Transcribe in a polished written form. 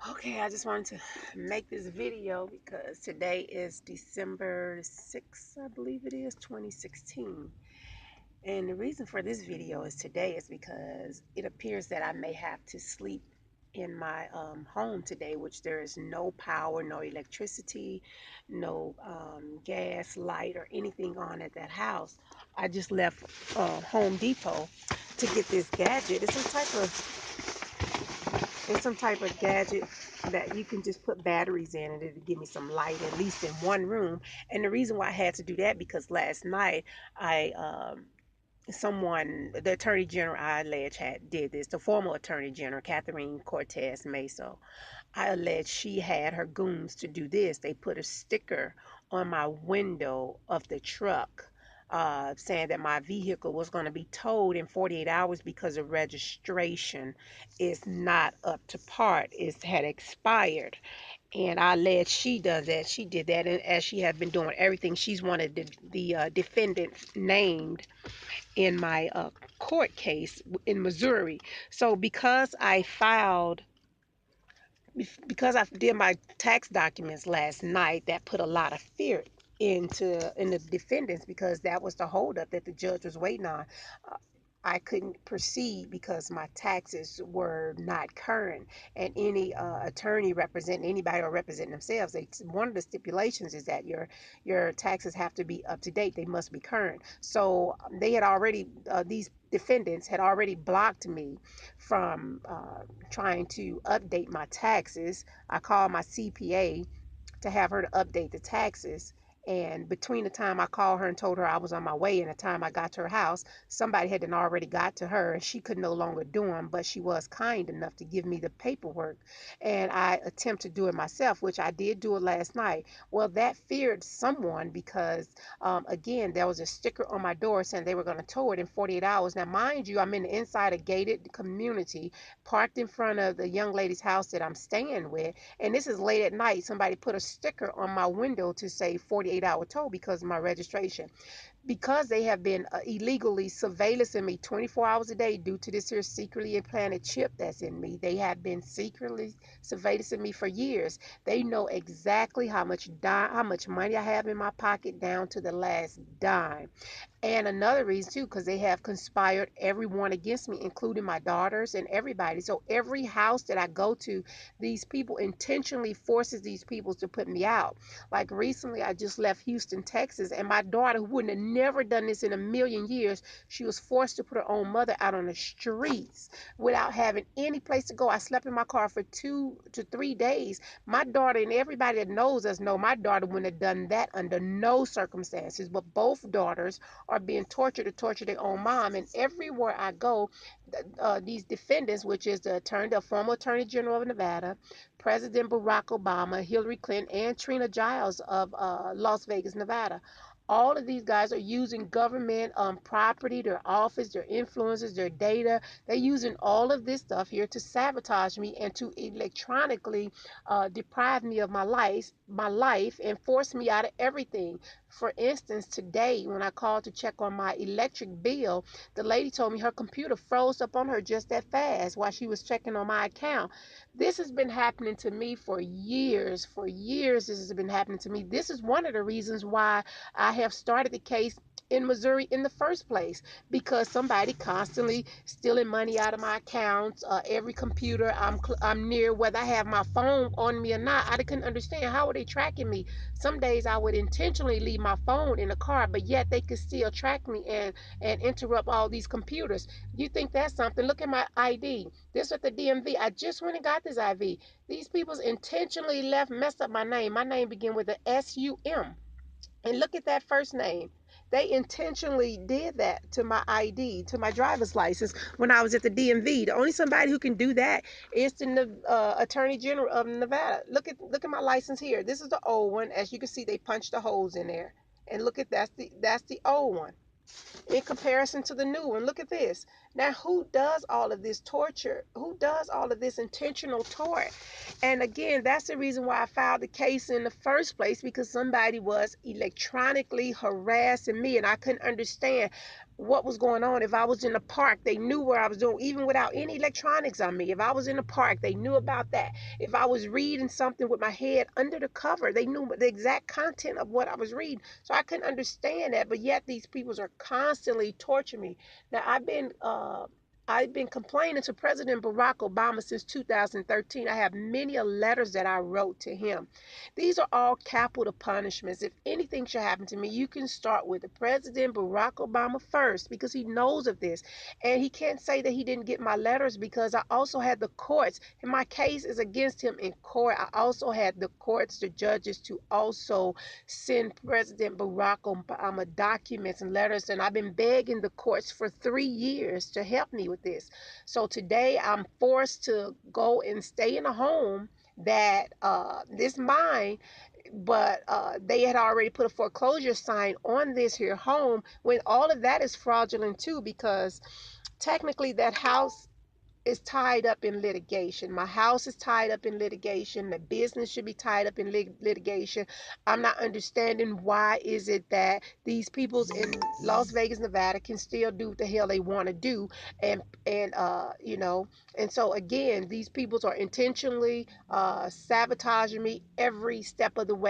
Okay, I just wanted to make this video because today is December 6th, I believe it is, 2016. And the reason for this video is today is because it appears that I may have to sleep in my home today, which there is no power, no electricity, no gas, light, or anything on at that house. I just left Home Depot to get this gadget. It's some type of gadget that you can just put batteries in and it'll give me some light at least in one room. And the reason why I had to do that because last night I someone, the attorney general, I allege had did this, the former attorney general Catherine Cortez Maso. I allege she had her goons to do this. They put a sticker on my window of the truck saying that my vehicle was going to be towed in 48 hours because the registration is not up to part. It had expired. And I allege she does that. She did that, and as she has been doing everything, she's one of the defendants named in my court case in Missouri. So because I did my tax documents last night, that put a lot of fear in the defendants because that was the holdup that the judge was waiting on. Uh, I couldn't proceed because my taxes were not current, and any attorney representing anybody or representing themselves, one of the stipulations is that your taxes have to be up to date. They must be current. So they had already these defendants had already blocked me from trying to update my taxes. I called my CPA to have her to update the taxes. And between the time I called her and told her I was on my way and the time I got to her house, somebody had already got to her and she could no longer do them, but she was kind enough to give me the paperwork. And I attempt to do it myself, which I did do it last night. Well, that feared someone because, again, there was a sticker on my door saying they were going to tow it in 48 hours. Now, mind you, I'm in the inside a gated community, parked in front of the young lady's house that I'm staying with. And this is late at night. Somebody put a sticker on my window to say 48-hour tow because of my registration. Because they have been illegally surveillancing me 24 hours a day due to this here secretly implanted chip that's in me. They have been secretly surveillancing me for years. They know exactly how much money I have in my pocket down to the last dime. And another reason too, because they have conspired everyone against me, including my daughters and everybody. So every house that I go to, these people intentionally forces these people to put me out. Like recently, I just left Houston, Texas, and my daughter, who wouldn't have never done this in a million years, she was forced to put her own mother out on the streets without having any place to go. I slept in my car for 2 to 3 days. My daughter and everybody that knows us know my daughter wouldn't have done that under no circumstances. But both daughters are being tortured to torture their own mom. And everywhere I go, these defendants, which is the former Attorney General of Nevada, President Barack Obama, Hillary Clinton, and Trina Giles of Las Vegas, Nevada. All of these guys are using government property, their office, their influences, their data. They're using all of this stuff here to sabotage me and to electronically deprive me of my life, and force me out of everything. For instance, today when I called to check on my electric bill, the lady told me her computer froze up on her just that fast while she was checking on my account. This has been happening to me for years. For years, this has been happening to me. This is one of the reasons why I have started the case in Missouri in the first place, because somebody constantly stealing money out of my accounts. Every computer I'm near, whether I have my phone on me or not, I couldn't understand how are they tracking me. Some days I would intentionally leave my phone in the car, but yet they could still track me and interrupt all these computers. You think that's something? Look at my ID. This at the DMV. I just went and got this IV. These people intentionally messed up my name. My name began with a SUM. And look at that first name. They intentionally did that to my ID, to my driver's license when I was at the DMV. The only somebody who can do that is the Attorney General of Nevada. Look at my license here. This is the old one. As you can see, they punched the holes in there. And look at that's the old one in comparison to the new one. Look at this. Now, who does all of this torture? Who does all of this intentional tort? And again, that's the reason why I filed the case in the first place, because somebody was electronically harassing me and I couldn't understand what was going on. If I was in the park, they knew where I was doing, even without any electronics on me. If I was in the park, they knew about that. If I was reading something with my head under the cover, they knew the exact content of what I was reading. So I couldn't understand that, but yet these people are constantly torturing me. Now I've been complaining to President Barack Obama since 2013. I have many letters that I wrote to him. These are all capital punishments. If anything should happen to me, you can start with the President Barack Obama first, because he knows of this. And he can't say that he didn't get my letters, because I also had the courts, and my case is against him in court. I also had the courts, the judges, to also send President Barack Obama documents and letters, and I've been begging the courts for 3 years to help me with this. So today I'm forced to go and stay in a home that this mine, but they had already put a foreclosure sign on this here home, when all of that is fraudulent too, because technically that house is tied up in litigation. My house is tied up in litigation. The business should be tied up in litigation. I'm not understanding why is it that these peoples in Las Vegas, Nevada can still do what the hell they want to do, and and so again, these peoples are intentionally sabotaging me every step of the way.